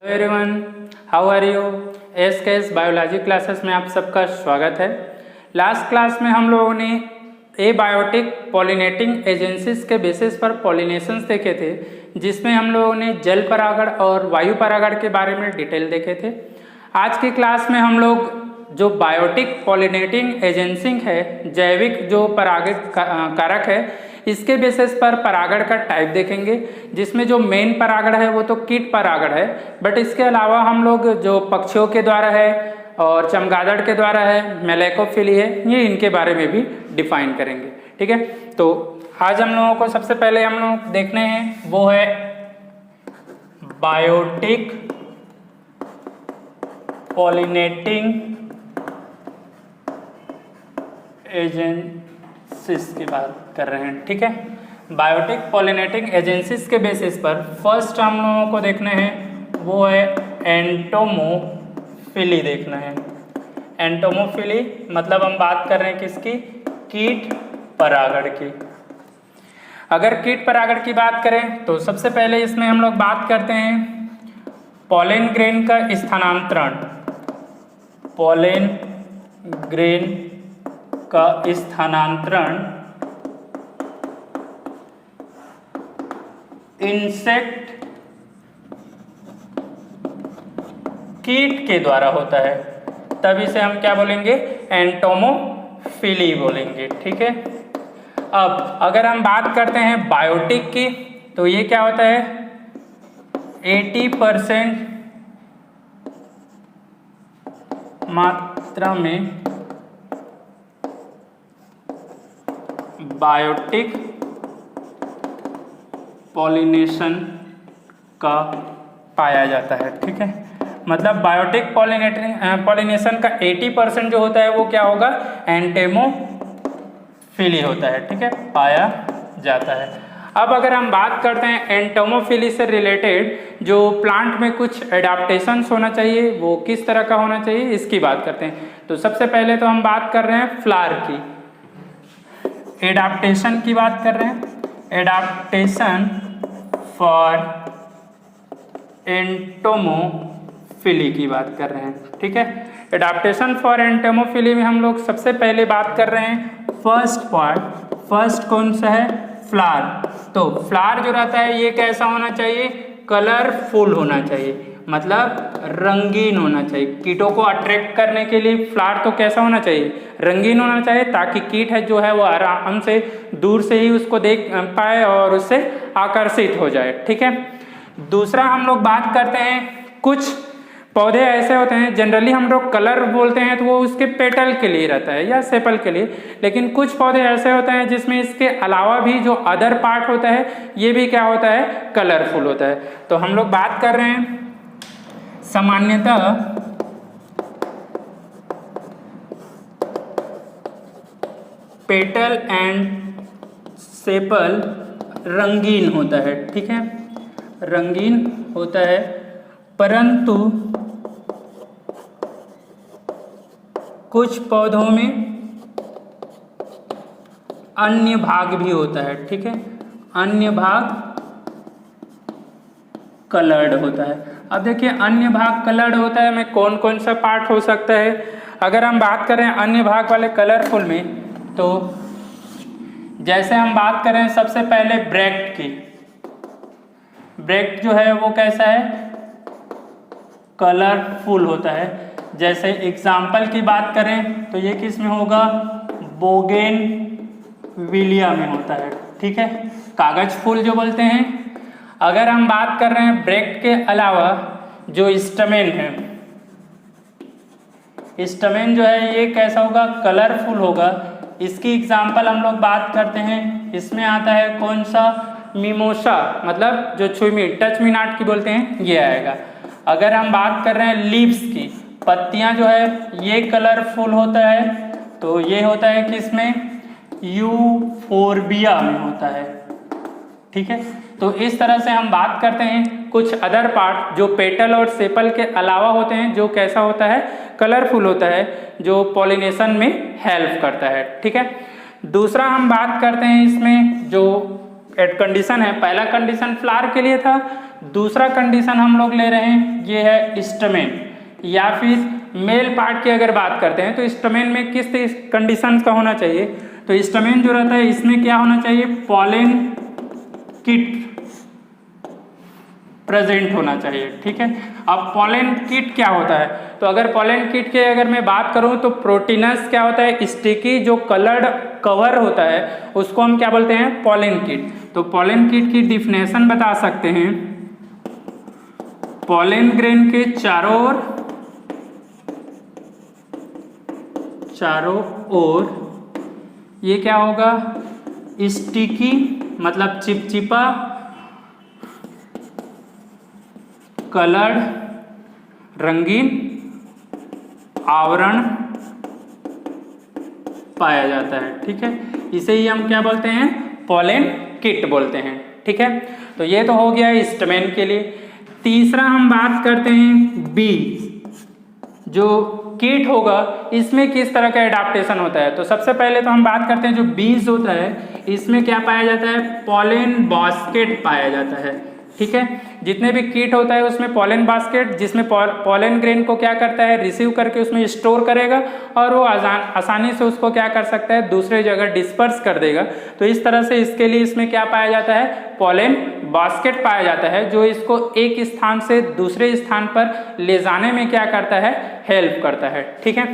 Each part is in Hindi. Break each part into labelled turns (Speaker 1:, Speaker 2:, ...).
Speaker 1: Hello everyone, how are you. SKS biology classes में आप सबका स्वागत है। लास्ट क्लास में हम लोगों ने एबायोटिक पॉलिनेटिंग एजेंसीज के बेसिस पर पॉलिनेशंस देखे थे, जिसमें हम लोगों ने जल परागण और वायु परागण के बारे में डिटेल देखे थे। आज की क्लास में हम लोग जो बायोटिक पॉलिनेटिंग एजेंसी है, जैविक जो परागित कारक है, इसके बेसिस पर परागण का टाइप देखेंगे, जिसमें जो मेन परागण है वो तो कीट परागण है, बट इसके अलावा हम लोग जो पक्षियों के द्वारा है और चमगादड़ के द्वारा है, मेलेकोफिली है, ये इनके बारे में भी डिफाइन करेंगे। ठीक है, तो आज हम लोगों को सबसे पहले हम लोग देखने हैं वो है बायोटिक पॉलिनेटिंग एजेंसीज की बात कर रहे हैं। ठीक है, बायोटिक पॉलिनेटिंग एजेंसीज के बेसिस पर फर्स्ट हम लोगों को देखना है वो है एंटोमोफिली देखना है। एंटोमोफिली मतलब हम बात कर रहे हैं किसकी, कीट परागण की। अगर कीट परागण की बात करें तो सबसे पहले इसमें हम लोग बात करते हैं पॉलन ग्रेन का स्थानांतरण। पॉलन ग्रेन का स्थानांतरण इंसेक्ट कीट के द्वारा होता है, तब इसे हम क्या बोलेंगे, एंटोमोफिली बोलेंगे। ठीक है, अब अगर हम बात करते हैं बायोटिक की, तो ये क्या होता है, 80% मात्रा में बायोटिक पॉलिनेशन का पाया जाता है। ठीक है, मतलब बायोटिक पॉलिनेशन का 80% जो होता है वो क्या होगा, एंटोमोफिली होता है। ठीक है, पाया जाता है। अब अगर हम बात करते हैं एंटोमोफिली से रिलेटेड जो प्लांट में कुछ एडाप्टेशंस होना चाहिए, वो किस तरह का होना चाहिए, इसकी बात करते हैं। तो सबसे पहले तो हम बात कर रहे हैं फ्लावर की, एडाप्टेशन की बात कर रहे हैं, एडाप्टेशन फॉर एंटोमोफिली की बात कर रहे हैं। ठीक है, एडाप्टेशन फॉर एंटोमोफिली में हम लोग सबसे पहले बात कर रहे हैं फर्स्ट कौन सा है, फ्लावर। तो फ्लावर जो रहता है ये कैसा होना चाहिए, कलरफुल होना चाहिए, मतलब रंगीन होना चाहिए। कीटों को अट्रैक्ट करने के लिए फ्लावर तो कैसा होना चाहिए, रंगीन होना चाहिए, ताकि कीट है जो है वो आराम से दूर से ही उसको देख पाए और उससे आकर्षित हो जाए। ठीक है, दूसरा हम लोग बात करते हैं कुछ पौधे ऐसे होते हैं, जनरली हम लोग कलर बोलते हैं तो वो उसके पेटल के लिए रहता है या सेपल के लिए, लेकिन कुछ पौधे ऐसे होते हैं जिसमें इसके अलावा भी जो अदर पार्ट होता है ये भी क्या होता है, कलरफुल होता है। तो हम लोग बात कर रहे हैं सामान्यतः पेटल एंड सेपल रंगीन होता है। ठीक है, रंगीन होता है, परंतु कुछ पौधों में अन्य भाग भी होता है। ठीक है, अन्य भाग कलर्ड होता है। अब देखिए अन्य भाग कलर्ड होता है में कौन कौन सा पार्ट हो सकता है। अगर हम बात करें अन्य भाग वाले कलरफुल में, तो जैसे हम बात करें सबसे पहले ब्रेक्ट की, ब्रेक्ट जो है वो कैसा है, कलरफुल होता है। जैसे एग्जाम्पल की बात करें तो ये किस में होगा, बोगेनविलिया में होता है। ठीक है, कागज फूल जो बोलते हैं। अगर हम बात कर रहे हैं ब्रेक्ट के अलावा जो स्टमेन है, स्टमेन जो है ये कैसा होगा, कलरफुल होगा। इसकी एग्जाम्पल हम लोग बात करते हैं, इसमें आता है कौन सा, मिमोसा, मतलब जो छुई टच मी नॉट की बोलते हैं, ये आएगा। अगर हम बात कर रहे हैं लीव्स की, पत्तियां जो है ये कलरफुल होता है, तो ये होता है किसमें, यूफोर्बिया में होता है। ठीक है, तो इस तरह से हम बात करते हैं कुछ अदर पार्ट जो पेटल और सेपल के अलावा होते हैं, जो कैसा होता है, कलरफुल होता है, जो पॉलिनेशन में हेल्प करता है। ठीक है, दूसरा हम बात करते हैं इसमें जो कंडीशन है, पहला कंडीशन फ्लावर के लिए था, दूसरा कंडीशन हम लोग ले रहे हैं ये है स्टमेन, या फिर मेल पार्ट की अगर बात करते हैं तो स्टमेन में किस कंडीशन का होना चाहिए, तो स्टमेन जो रहता है इसमें क्या होना चाहिए, पॉलन किट प्रेजेंट होना चाहिए, ठीक है। अब पॉलन किट क्या होता है, तो अगर पॉलन किट के अगर मैं बात करूं तो प्रोटीनस क्या होता है, स्टिकी जो कलर्ड कवर होता है उसको हम क्या बोलते हैं, पॉलन किट। तो पॉलन किट की डिफिनेशन बता सकते हैं, पॉलन ग्रेन के चारों ओर ये क्या होगा, स्टिकी मतलब चिपचिपा कलर्ड रंगीन आवरण पाया जाता है, ठीक है। इसे ही हम क्या बोलते हैं, पॉलन किट बोलते हैं, ठीक है। तो ये तो हो गया स्टमेन के लिए। तीसरा हम बात करते हैं बीज, जो किट होगा इसमें किस तरह का एडाप्टेशन होता है। तो सबसे पहले तो हम बात करते हैं जो बीज होता है इसमें क्या पाया जाता है, पॉलन बास्केट पाया जाता है, ठीक है। जितने भी किट होता है उसमें पॉलन बास्केट, जिसमें पॉलन ग्रेन को क्या करता है, रिसीव करके उसमें स्टोर करेगा और वो आसानी से उसको क्या कर सकता है, दूसरे जगह डिस्पर्स कर देगा। तो इस तरह से इसके लिए इसमें क्या पाया जाता है, पॉलन बास्केट पाया जाता है, जो इसको एक स्थान से दूसरे स्थान पर ले जाने में क्या करता है, हेल्प करता है, ठीक है।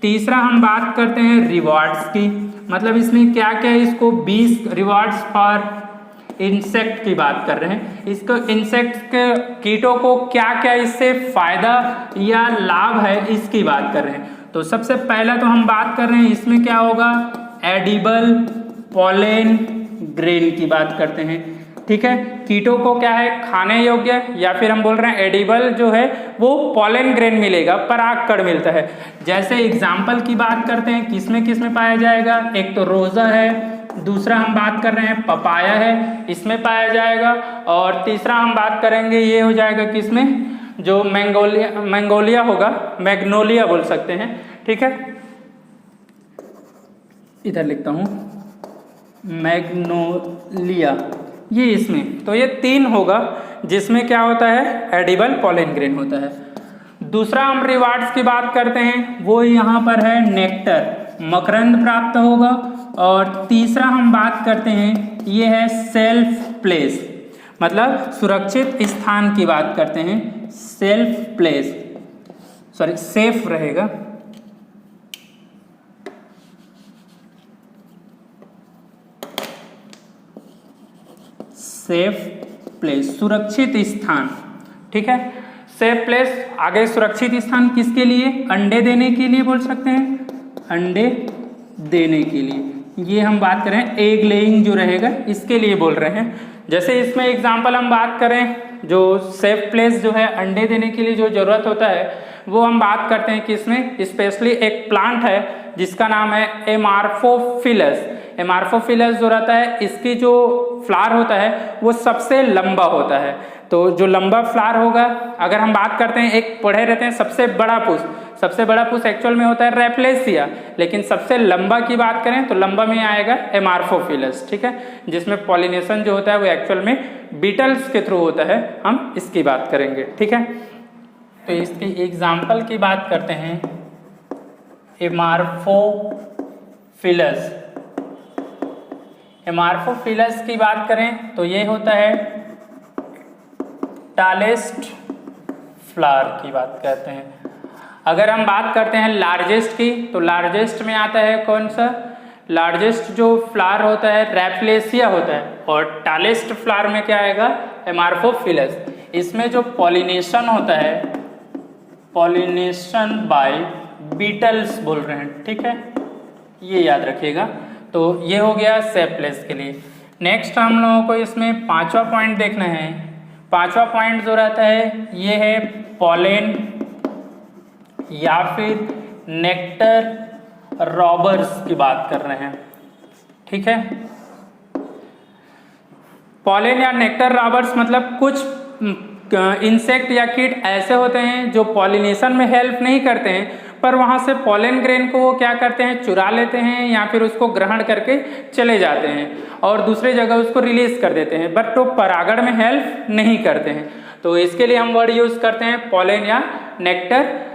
Speaker 1: तीसरा हम बात करते हैं रिवॉर्ड्स की, मतलब इसमें क्या क्या इसको 20 रिवॉर्ड्स फॉर इंसेक्ट की बात कर रहे हैं। इसको इंसेक्ट के कीटों को क्या क्या इससे फायदा या लाभ है इसकी बात कर रहे हैं। तो सबसे पहला तो हम बात कर रहे हैं इसमें क्या होगा, एडिबल पॉलन ग्रेन की बात करते हैं, ठीक है। कीटों को क्या है, खाने योग्य या फिर हम बोल रहे हैं एडिबल जो है वो पॉलन ग्रेन मिलेगा, परागकण मिलता है। जैसे एग्जाम्पल की बात करते हैं किसमें किसमें पाया जाएगा, एक तो रोजा है, दूसरा हम बात कर रहे हैं पपाया है, इसमें पाया जाएगा, और तीसरा हम बात करेंगे ये हो जाएगा किसमें, जो मैंगोलिया होगा, मैग्नोलिया बोल सकते हैं, ठीक है। इधर लिखता हूँ मैग्नोलिया, ये इसमें, तो ये 3 होगा जिसमें क्या होता है, एडिबल पॉलन ग्रेन होता है। दूसरा हम रिवार्ड्स की बात करते हैं, वो यहाँ पर है नेक्टर, मकरंद प्राप्त होगा। और तीसरा हम बात करते हैं ये है सेल्फ प्लेस, मतलब सुरक्षित स्थान की बात करते हैं, सेल्फ प्लेस, सॉरी सेफ रहेगा, सेफ प्लेस सुरक्षित स्थान, ठीक है। सेफ प्लेस आगे सुरक्षित स्थान किसके लिए, अंडे देने के लिए बोल सकते हैं, अंडे देने के लिए, ये हम बात करें एग लेइंग जो रहेगा इसके लिए बोल रहे हैं। जैसे इसमें एग्जांपल हम बात करें, जो सेफ प्लेस जो है अंडे देने के लिए जो जरूरत होता है वो हम बात करते हैं कि इसमें स्पेशली एक प्लांट है जिसका नाम है एमार्फोफिलस। एमार्फोफिलस जो रहता है इसकी जो फ्लावर होता है वो सबसे लंबा होता है। तो जो लंबा फ्लावर होगा, अगर हम बात करते हैं एक पढ़े रहते हैं सबसे बड़ा पुष्प एक्चुअल में होता है रैफ्लेसिया, लेकिन सबसे लंबा की बात करें तो लंबा में आएगा एमार्फोफिलस, ठीक है, जिसमें पॉलिनेशन जो होता है वो एक्चुअल में बीटल्स के थ्रू होता है, हम इसकी बात करेंगे, ठीक है। तो इसके एग्जाम्पल की बात करते हैं, एमार्फोफिलस की बात करें तो ये होता है टालेस्ट फ्लावर की बात करते हैं। अगर हम बात करते हैं लार्जेस्ट की, तो लार्जेस्ट में आता है कौन सा, लार्जेस्ट जो फ्लावर होता है रैफ्लेसिया होता है, और टालेस्ट फ्लावर में क्या आएगा, एमार्फोफिलस। इसमें जो पॉलिनेशन होता है, पॉलिनेशन बाय बीटल्स बोल रहे हैं, ठीक है, ये याद रखिएगा। तो ये हो गया सेफ प्लेस के लिए। नेक्स्ट हम लोगों को इसमें 5वां पॉइंट देखना है। 5वां पॉइंट जो रहता है ये है पॉलेन या फिर नेक्टर रॉबर्स की बात कर रहे हैं, ठीक है। पॉलेन या नेक्टर रॉबर्स मतलब कुछ इंसेक्ट या कीट ऐसे होते हैं जो पॉलिनेशन में हेल्प नहीं करते हैं पर वहाँ से पॉलन ग्रेन को वो क्या करते हैं, चुरा लेते हैं या फिर उसको ग्रहण करके चले जाते हैं और दूसरे जगह उसको रिलीज कर देते हैं, बट वो परागण में हेल्प नहीं करते हैं। तो इसके लिए हम वर्ड यूज करते हैं पॉलन या नेक्टर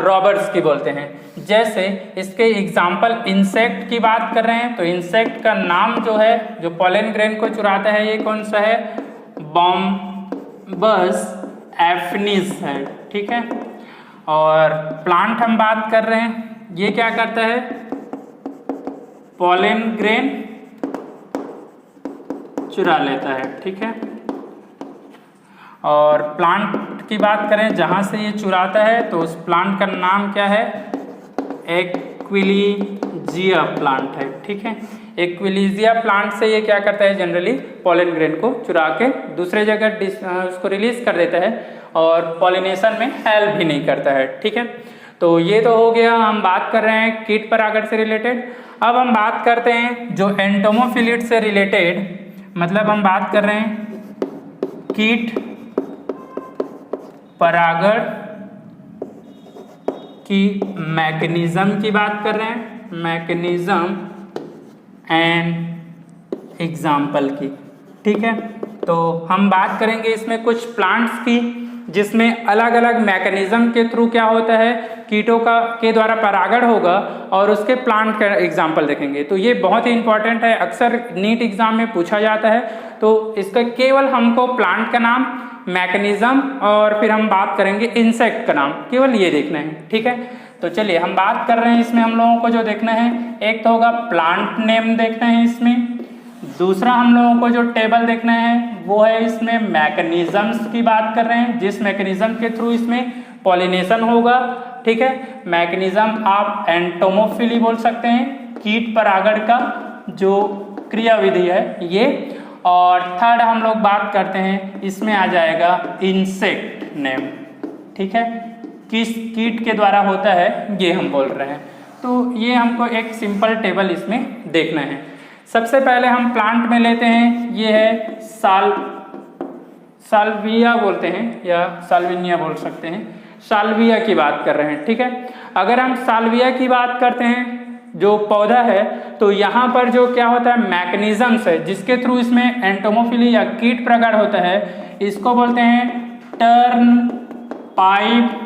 Speaker 1: रॉबर्स की बोलते हैं। जैसे इसके एग्जाम्पल इंसेक्ट की बात कर रहे हैं तो इंसेक्ट का नाम जो है जो पॉलन ग्रेन को चुराता है ये कौन सा है, बॉम्बस एफिनिस है, ठीक है। और प्लांट हम बात कर रहे हैं, ये क्या करता है, पॉलन ग्रेन चुरा लेता है, ठीक है। और प्लांट की बात करें जहाँ से ये चुराता है तो उस प्लांट का नाम क्या है, एक्विलिजिया प्लांट है, ठीक है। एक्विलिजिया प्लांट से ये क्या करता है, जनरली पॉलन ग्रेन को चुरा के दूसरे जगह उसको रिलीज कर देता है और पॉलिनेशन में हेल्प भी नहीं करता है, ठीक है। तो ये तो हो गया, हम बात कर रहे हैं कीट परागण से रिलेटेड। अब हम बात करते हैं जो एंटोमोफिलिट से रिलेटेड, मतलब हम बात कर रहे हैं कीट परागण की मैकेनिज्म की बात कर रहे हैं, मैकेनिज्म एंड एग्जाम्पल की, ठीक है। तो हम बात करेंगे इसमें कुछ प्लांट्स की जिसमें अलग अलग मैकेनिज्म के थ्रू क्या होता है, कीटों के द्वारा परागण होगा और उसके प्लांट का एग्जाम्पल देखेंगे। तो ये बहुत ही इंपॉर्टेंट है, अक्सर नीट एग्जाम में पूछा जाता है। तो इसका केवल हमको प्लांट का नाम, मैकेनिज्म और फिर हम बात करेंगे इंसेक्ट का नाम, केवल ये देखना है, ठीक है। तो चलिए हम बात कर रहे हैं, इसमें हम लोगों को जो देखना है, एक तो होगा प्लांट नेम देखना है इसमें, दूसरा हम लोगों को जो टेबल देखना है वो है इसमें मैकेनिज्म्स की बात कर रहे हैं, जिस मैकेनिज्म के थ्रू इसमें पॉलिनेशन होगा, ठीक है। मैकेनिज्म आप एंटोमोफिली बोल सकते हैं, कीट परागण का जो क्रियाविधि है ये। और थर्ड हम लोग बात करते हैं, इसमें आ जाएगा इंसेक्ट नेम, ठीक है, किस कीट के द्वारा होता है ये हम बोल रहे हैं। तो ये हमको एक सिंपल टेबल इसमें देखना है। सबसे पहले हम प्लांट में लेते हैं, ये है साल्विया बोलते हैं या साल्विनिया बोल सकते हैं, साल्विया की बात कर रहे हैं, ठीक है। अगर हम साल्विया की बात करते हैं जो पौधा है, तो यहाँ पर जो क्या होता है, मैकेनिज्म्स है जिसके थ्रू इसमें एंटोमोफिली या कीट प्रगाढ़ होता है, इसको बोलते हैं टर्न पाइप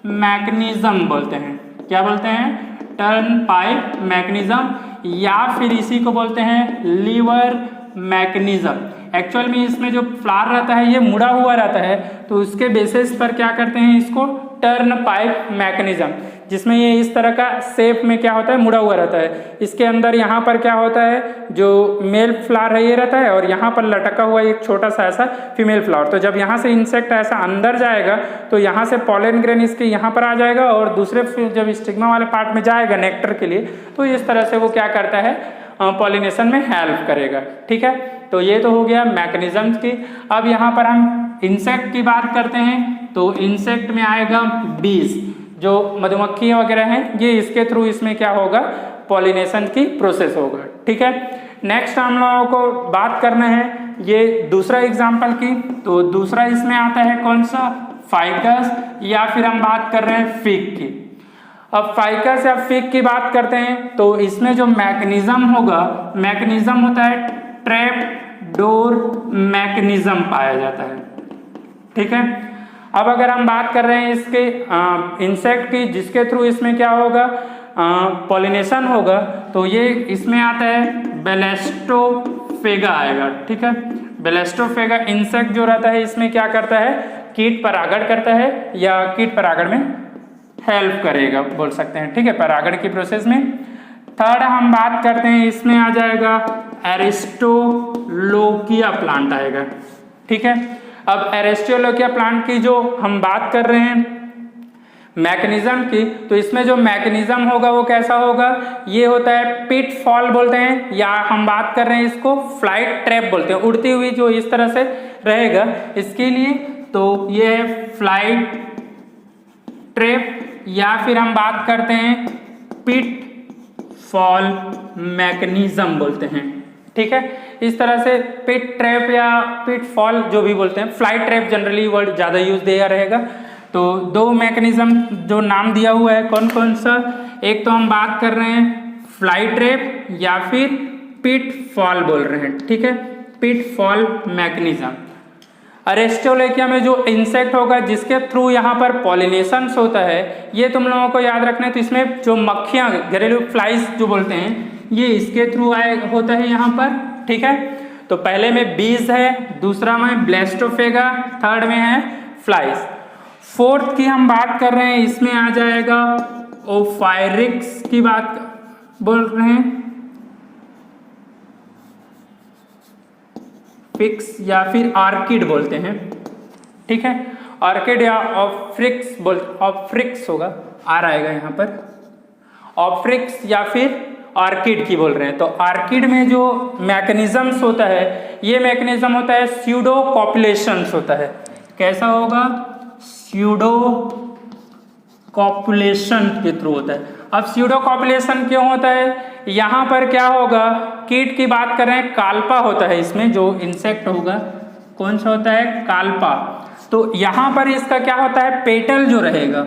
Speaker 1: मैकेनिज्म बोलते हैं। क्या बोलते हैं, टर्न पाइप मैकेनिज्म, या फिर इसी को बोलते हैं लीवर मैकेनिज्म। एक्चुअल में इसमें जो फ्लावर रहता है ये मुड़ा हुआ रहता है, तो उसके बेसिस पर क्या करते हैं इसको टर्न पाइप मैकेनिज्म, जिसमें ये इस तरह का शेप में क्या होता है, मुड़ा हुआ रहता है। इसके अंदर यहाँ पर क्या होता है, जो मेल फ्लावर है ये रहता है और यहाँ पर लटका हुआ एक छोटा सा ऐसा फीमेल फ्लावर। तो जब यहाँ से इंसेक्ट ऐसा अंदर जाएगा तो यहाँ से पॉलन ग्रेन इसके यहाँ पर आ जाएगा और दूसरे जब स्टिग्मा वाले पार्ट में जाएगा नेक्टर के लिए, तो इस तरह से वो क्या करता है, पॉलिनेशन में हेल्प करेगा, ठीक है। तो ये तो हो गया मैकेनिज्म्स की। अब यहाँ पर हम इंसेक्ट की बात करते हैं, तो इंसेक्ट में आएगा बीज, जो मधुमक्खी वगैरह हैं, ये इसके थ्रू इसमें क्या होगा, पॉलिनेशन की प्रोसेस होगा, ठीक है। नेक्स्ट हम लोगों को बात करना है ये दूसरा एग्जाम्पल की, तो दूसरा इसमें आता है कौन सा, फाइकस, या फिर हम बात कर रहे हैं फिग की। अब फाइकस या फिग की बात करते हैं तो इसमें जो मैकेनिज्म होगा, मैकेनिज्म होता है ट्रैप डोर मैकेनिज्म पाया जाता है, ठीक है। अब अगर हम बात कर रहे हैं इसके इंसेक्ट की, जिसके थ्रू इसमें क्या होगा, पॉलिनेशन होगा, तो ये इसमें आता है बेलेस्टोफेगा आएगा, ठीक है। बेलेस्टोफेगा इंसेक्ट जो रहता है इसमें क्या करता है, कीट परागण करता है या कीट परागण में हेल्प करेगा बोल सकते हैं, ठीक है, परागण की प्रोसेस में। थर्ड हम बात करते हैं, इसमें आ जाएगा एरिस्टोलोकिया प्लांट आएगा, ठीक है। अब एरिस्टोलोकिया प्लांट की जो हम बात कर रहे हैं मैकेनिज्म की, तो इसमें जो मैकेनिज्म होगा वो कैसा होगा, ये होता है पिट फॉल बोलते हैं, या हम बात कर रहे हैं इसको फ्लाइट ट्रैप बोलते हैं, उड़ती हुई जो इस तरह से रहेगा इसके लिए, तो ये है फ्लाइट ट्रैप, या फिर हम बात करते हैं पिट फॉल मैकेनिज्म बोलते हैं, ठीक है। इस तरह से पिट ट्रैप या पिट फॉल जो भी बोलते हैं, फ्लाइट ट्रैप जनरली वर्ड ज़्यादा यूज दिया रहेगा। तो दो मैकेनिज्म जो नाम दिया हुआ है कौन कौन सा, एक तो हम बात कर रहे हैं फ्लाई ट्रैप या फिर पिट फॉल बोल रहे हैं, ठीक है, पिट फॉल मैकेनिज्म। अरेस्टोलेकिया में जो इंसेक्ट होगा जिसके थ्रू यहाँ पर पॉलिनेशन होता है, ये तुम लोगों को याद रखना है। तो इसमें जो मक्खियाँ, घरेलू फ्लाइज जो बोलते हैं, ये इसके थ्रू होता है यहाँ पर, ठीक है। तो पहले में बीज है, दूसरा में ब्लेस्टोफेगा, थर्ड में है फ्लाइज। फोर्थ की हम बात कर रहे हैं, इसमें आ जाएगा ओफायरिक्स की बात बोल रहे हैं, फिक्स या फिर आर्किड बोलते हैं, ठीक है। आर्किड या ऑफ्रिक्स होगा, आर आएगा यहाँ पर, ऑफ्रिक्स या फिर आर्किड की बोल रहे हैं। तो आर्किड में जो मैकेनिज्म्स होता है, ये मैकेनिज्म होता है स्यूडो कॉपुलेशंस होता है। कैसा होगा, स्यूडो कॉपुलेशन के थ्रू होता है। अब स्यूडो कॉपुलेशन क्यों होता है, यहाँ पर क्या होगा, कीट की बात कर रहे हैं, काल्पा होता है इसमें, जो इंसेक्ट होगा कौन सा होता है, काल्पा। तो यहाँ पर इसका क्या होता है, पेटल जो रहेगा,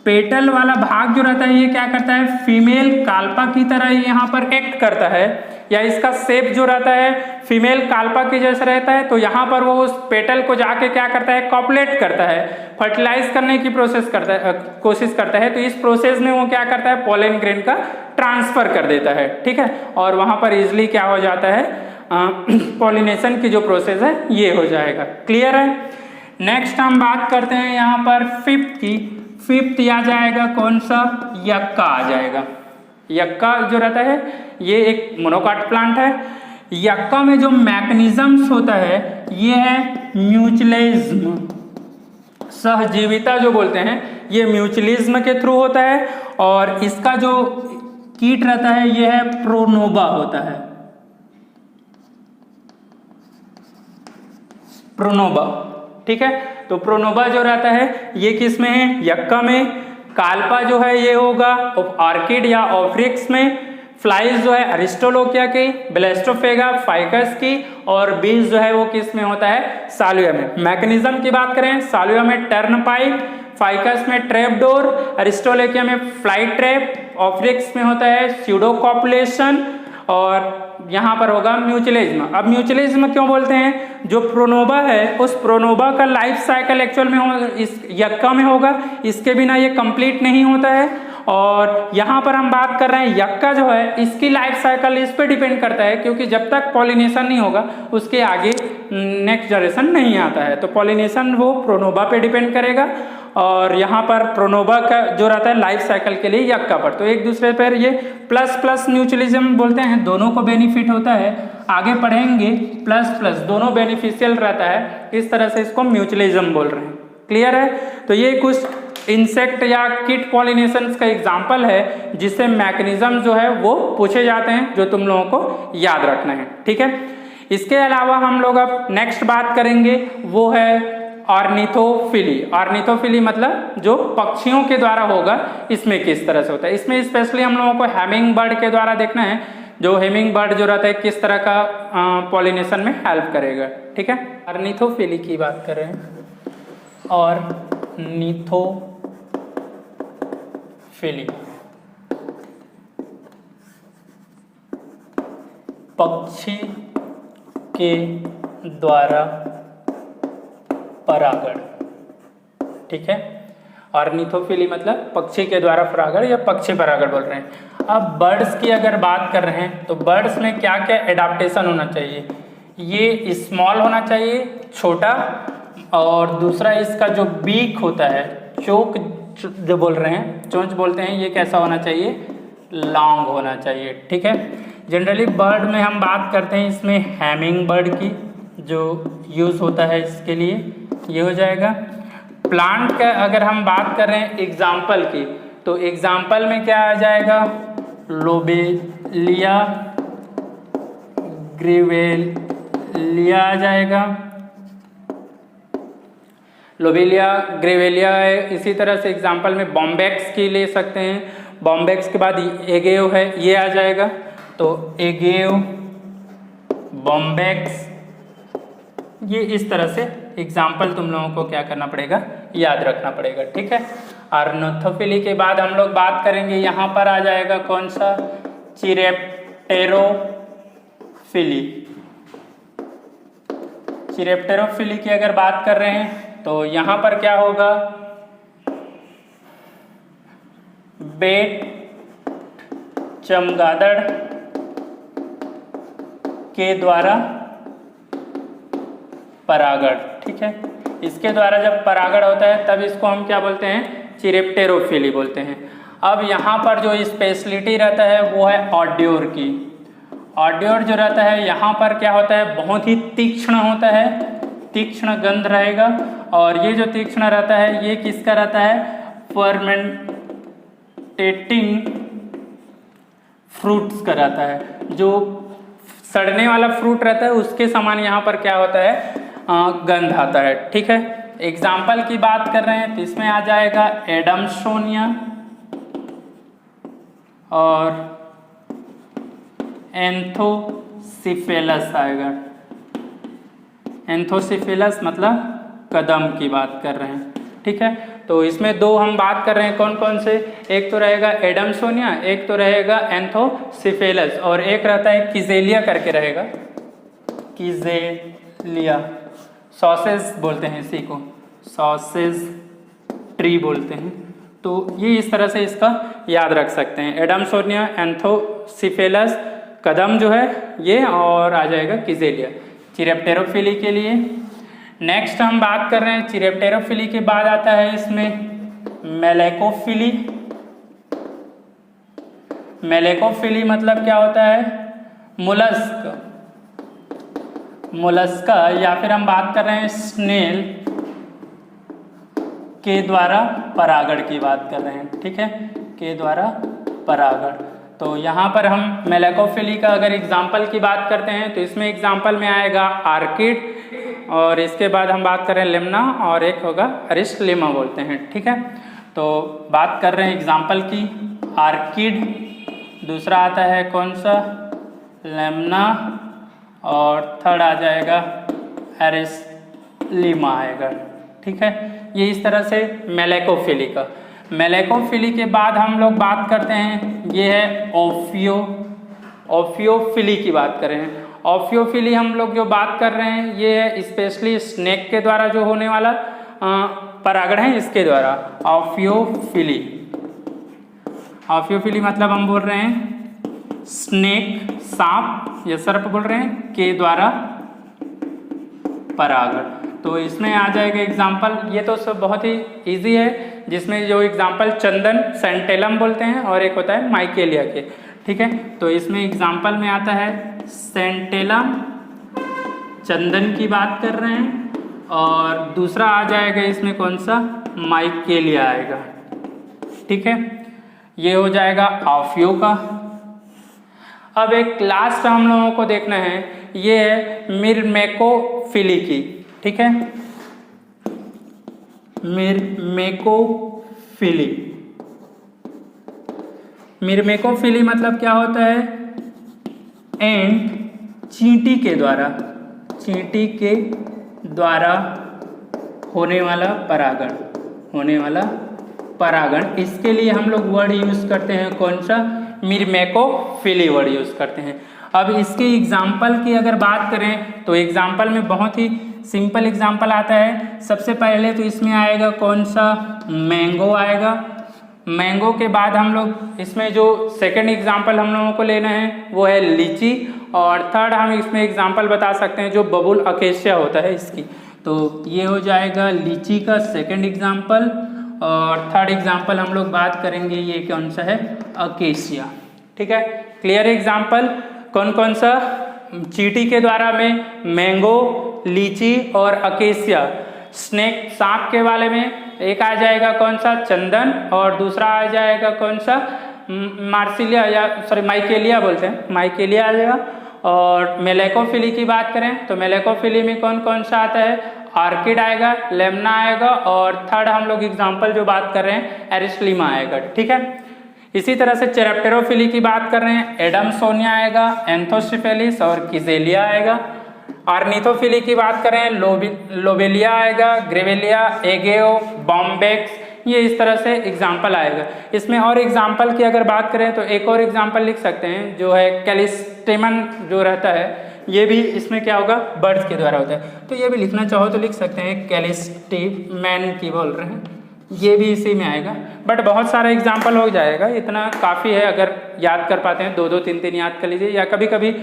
Speaker 1: पेटल वाला भाग जो रहता है, ये क्या करता है, फीमेल काल्पा की तरह यहाँ पर एक्ट करता है, या इसका शेप जो रहता है फीमेल काल्पा के जैसा रहता है। तो यहाँ पर वो उस पेटल को जाके क्या करता है, कॉपुलेट करता है, फर्टिलाइज करने की कोशिश करता है। तो इस प्रोसेस में वो क्या करता है, पोलन ग्रेन का ट्रांसफर कर देता है, ठीक है, और वहाँ पर इजिली क्या हो जाता है, पॉलिनेशन की जो प्रोसेस है ये हो जाएगा। क्लियर है। नेक्स्ट हम बात करते हैं यहाँ पर फिफ्थ की। फिफ्थ आ जाएगा कौन सा, यक्का आ जाएगा। यक्का जो रहता है ये एक मोनोकाट प्लांट है। यक्का में जो मैकेनिज्म्स होता है ये है म्यूचुअलिज्म, सहजीविता जो बोलते हैं, ये म्यूचुअलिज्म के थ्रू होता है। और इसका जो कीट रहता है ये है प्रोनोबा होता है, प्रोनोबा, ठीक है। तो प्रोनोबा जो रहता है ये किस में है, यक्का में। काल्पा जो है ये होगा आर्किड या ऑफ्रिक्स में। फ्लाइज जो है अरिस्टोलोकिया की, ब्लेस्टोफेगा फाइकस की, और बीज जो है वो किस में होता है, सालुआ में। मैकेनिज्म की बात करें, सालुआ में टर्नपाइप, फाइकस में ट्रैपडोर, अरिस्टोलोकिया में फ्लाई ट्रैप, ऑफ्रिक्स में होता है स्यूडो कॉपुलेशन, और यहाँ पर होगा म्यूचुअलिज्म। अब म्यूचुअलिज्म क्यों बोलते हैं, जो प्रोनोबा है उस प्रोनोबा का लाइफ साइकिल एक्चुअल में इस यक्का में होगा, इसके बिना ये कंप्लीट नहीं होता है। और यहाँ पर हम बात कर रहे हैं यक्का जो है, इसकी लाइफ साइकिल इस पे डिपेंड करता है, क्योंकि जब तक पॉलिनेशन नहीं होगा उसके आगे नेक्स्ट जनरेशन नहीं आता है। तो पॉलिनेशन वो प्रोनोबा पे डिपेंड करेगा, और यहाँ पर प्रोनोबा का जो रहता है लाइफ साइकिल के लिए यक्का पर। तो एक दूसरे पर ये प्लस प्लस म्यूचुअलिज्म बोलते हैं, दोनों को बेनिफिट होता है। आगे पढ़ेंगे प्लस प्लस दोनों बेनिफिशियल रहता है, इस तरह से इसको म्यूचुअलिज्म बोल रहे हैं। क्लियर है। तो ये कुछ इंसेक्ट या किट पॉलिनेशन का एग्जाम्पल है जिससे मैकेनिज्म जो है वो पूछे जाते हैं, जो तुम लोगों को याद रखना है, ठीक है। इसके अलावा हम लोग अब नेक्स्ट बात करेंगे वो है ऑर्निथोफिली। ऑर्निथोफिली मतलब जो पक्षियों के द्वारा होगा, इसमें किस तरह से होता है। इसमें स्पेशली हम लोगों को हैमिंग बर्ड के द्वारा देखना है, जो हेमिंग बर्ड जो रहता है किस तरह का पॉलिनेशन में हेल्प करेगा, ठीक है। ऑर्निथोफिली की बात कर रहे हैं, ऑर्निथोफिली पक्षी के द्वारा परागण, ठीक है। ऑर्निथोफिली मतलब पक्षी के द्वारा परागण या पक्षी परागण बोल रहे हैं। अब बर्ड्स की अगर बात कर रहे हैं तो बर्ड्स में क्या क्या एडाप्टेशन होना चाहिए, ये स्मॉल होना चाहिए, छोटा, और दूसरा इसका जो बीक होता है, चोक जो बोल रहे हैं, चोंच बोलते हैं, ये कैसा होना चाहिए, लॉन्ग होना चाहिए, ठीक है। जनरली बर्ड में हम बात करते हैं, इसमें हैमिंग बर्ड की जो यूज़ होता है इसके लिए ये हो जाएगा। प्लांट का अगर हम बात कर रहे हैं एग्जाम्पल की, तो एग्जाम्पल में क्या आ जाएगा, लोबेलिया ग्रेवेलिया आ जाएगा, लोबेलिया ग्रेवेलिया है। इसी तरह से एग्जाम्पल में बॉम्बेक्स की ले सकते हैं, बॉम्बेक्स के बाद एगेव है, ये आ जाएगा। तो एगेव, बॉम्बेक्स, ये इस तरह से एग्जाम्पल तुम लोगों को क्या करना पड़ेगा, याद रखना पड़ेगा, ठीक है। ऑर्निथोफिली के बाद हम लोग बात करेंगे, यहाँ पर आ जाएगा कौन सा, चिरेप्टेरोफिली। चिरेप्टेरोफिली की अगर बात कर रहे हैं तो यहाँ पर क्या होगा, बेट चमगादड़ के द्वारा परागण, ठीक है। इसके द्वारा जब परागण होता है तब इसको हम क्या बोलते हैं, चिरेप्टेरोफिली बोलते हैं। अब यहाँ पर जो स्पेशलिटी रहता है वो है ऑड्योर की। ऑड्योर जो रहता है यहाँ पर क्या होता है, बहुत ही तीक्ष्ण होता है, तीक्ष्ण गंध रहेगा। और ये जो तीक्ष्ण रहता है ये किसका रहता है, फर्मेंटेटिंग फ्रूट्स का रहता है। जो सड़ने वाला फ्रूट रहता है उसके समान यहाँ पर क्या होता है, गंध आता है, ठीक है। एग्जाम्पल की बात कर रहे हैं तो इसमें आ जाएगा एडम्सोनिया और एंथोसिफेलस आएगा। एंथोसिफेलस मतलब कदम की बात कर रहे हैं, ठीक है। तो इसमें दो हम बात कर रहे हैं, कौन कौन से, एक तो रहेगा एडम्सोनिया, एक तो रहेगा एंथोसिफेलस, और एक रहता है किजेलिया करके रहेगा, किजेलिया। सॉसेज बोलते हैं इसी को, सॉसेज ट्री बोलते हैं। तो ये इस तरह से इसका याद रख सकते हैं, एडम्सोनिया, एंथोसिफेलस कदम जो है ये, और आ जाएगा किजेलिया चिरेप्टेरोफिली के लिए। नेक्स्ट हम बात कर रहे हैं चिरेप्टेरोफिली के बाद आता है इसमें मेलेकोफिली। मेलेकोफिली मतलब क्या होता है, मोलस्क, मोलस्का, या फिर हम बात कर रहे हैं स्नेल के द्वारा परागण की बात कर रहे हैं, ठीक है, के द्वारा परागण। तो यहाँ पर हम मेलेकोफिली का अगर एग्जाम्पल की बात करते हैं तो इसमें एग्जाम्पल में आएगा आर्किड, और इसके बाद हम बात कर रहे हैं लेमना, और एक होगा अरिस्टलिमा बोलते हैं, ठीक है। तो बात कर रहे हैं एग्जाम्पल की, आर्किड, दूसरा आता है कौन सा, लेमना, और थर्ड आ जाएगा अरिस्टलिमा आएगा, ठीक है। ये इस तरह से मेलेकोफिली का। मेलेकोफिली के बाद हम लोग बात करते हैं, ये है ओफियोफिली की बात कर रहे हैं। ओफियोफिली हम लोग जो बात कर रहे हैं ये है स्पेशली स्नेक के द्वारा जो होने वाला परागण है, इसके द्वारा ओफियोफिली। ओफियोफिली मतलब हम बोल रहे हैं स्नेक, सांप या सर्प बोल रहे हैं, के द्वारा परागण। तो इसमें आ जाएगा एग्जाम्पल, ये तो सब बहुत ही इजी है, जिसमें जो एग्जाम्पल चंदन, सेंटेलम बोलते हैं, और एक होता है माइकेलिया के, ठीक है। तो इसमें एग्जाम्पल में आता है सेंटेलम, चंदन की बात कर रहे हैं, और दूसरा आ जाएगा इसमें कौन सा, माइकेलिया आएगा, ठीक है। ये हो जाएगा ऑफियो का। अब एक लास्ट हम लोगों को देखना है, ये है मिरमेकोफिली की, ठीक है, मिरमेकोफिली। मिरमेकोफिली मतलब क्या होता है, एंड चींटी के द्वारा, चींटी के द्वारा होने वाला परागण, होने वाला परागण। इसके लिए हम लोग वर्ड यूज करते हैं कौन सा, मिरमेकोफिली वर्ड यूज करते हैं। अब इसके एग्जाम्पल की अगर बात करें तो एग्जाम्पल में बहुत ही सिंपल एग्जाम्पल आता है। सबसे पहले तो इसमें आएगा कौन सा, मैंगो आएगा। मैंगो के बाद हम लोग इसमें जो सेकंड एग्जाम्पल हम लोगों को लेना है वो है लीची, और थर्ड हम इसमें एग्जाम्पल बता सकते हैं जो बबुल अकेशिया होता है इसकी। तो ये हो जाएगा लीची का सेकंड एग्जाम्पल, और थर्ड एग्जाम्पल हम लोग बात करेंगे ये कौन सा है, अकेशिया, ठीक है। क्लियर एग्जाम्पल कौन कौन सा, चींटी के द्वारा में मैंगो, लीची और अकेशिया। स्नेक, सांप के वाले में एक आ जाएगा कौन सा, चंदन, और दूसरा आ जाएगा कौन सा, मार्सिलिया, या सॉरी माइकेलिया बोलते हैं, माइकेलिया आ जाएगा। और मेलेकोफिली की बात करें तो मेलेकोफिली में कौन कौन सा आता है, आर्किड आएगा, लेमना आएगा, और थर्ड हम लोग एग्जाम्पल जो बात कर रहे हैं अरिस्टलिमा आएगा, ठीक है। इसी तरह से चिरेप्टेरोफिली की बात कर रहे हैं, एडम्सोनिया आएगा, एंथोसिफेलिस और किजेलिया आएगा। ऑर्निथोफिली की बात करें, लोबेलिया आएगा, ग्रेवेलिया, एगेओ, बॉम्बेक्स, ये इस तरह से एग्जाम्पल आएगा। इसमें और एग्जाम्पल की अगर बात करें तो एक और एग्जाम्पल लिख सकते हैं, जो है कैलिस्टेमन जो रहता है, ये भी इसमें क्या होगा, बर्ड्स के द्वारा होता है। तो ये भी लिखना चाहो तो लिख सकते हैं, कैलिस्टेमन की बोल रहे हैं, ये भी इसी में आएगा। बट बहुत सारा एग्जाम्पल हो जाएगा, इतना काफ़ी है। अगर याद कर पाते हैं 2-2 3-3 याद कर लीजिए, या कभी कभी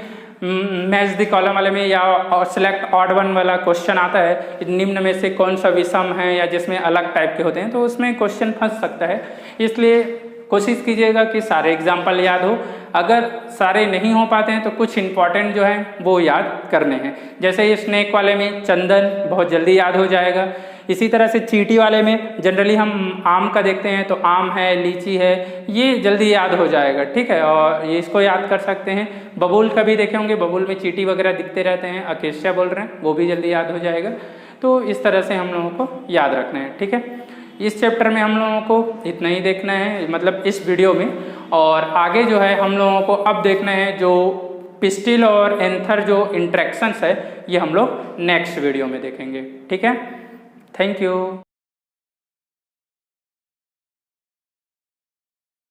Speaker 1: मैच द कॉलम वाले में या सिलेक्ट ऑड वन वाला क्वेश्चन आता है, निम्न में से कौन सा विषम है, या जिसमें अलग टाइप के होते हैं, तो उसमें क्वेश्चन फंस सकता है। इसलिए कोशिश कीजिएगा कि सारे एग्जाम्पल याद हो। अगर सारे नहीं हो पाते हैं तो कुछ इंपॉर्टेंट जो है वो याद करने हैं। जैसे ये स्नेक वाले में चंदन बहुत जल्दी याद हो जाएगा। इसी तरह से चींटी वाले में जनरली हम आम का देखते हैं, तो आम है, लीची है, ये जल्दी याद हो जाएगा, ठीक है, और ये इसको याद कर सकते हैं। बबूल का भी देखे होंगे, बबूल में चींटी वगैरह दिखते रहते हैं, अकेशिया बोल रहे हैं, वो भी जल्दी याद हो जाएगा। तो इस तरह से हम लोगों को याद रखना है, ठीक है। इस चैप्टर में हम लोगों को इतना ही देखना है, मतलब इस वीडियो में। और आगे जो है हम लोगों को अब देखना है जो पिस्टिल और एंथर जो इंट्रैक्शंस है, ये हम लोग नेक्स्ट वीडियो में देखेंगे, ठीक है। Thank you.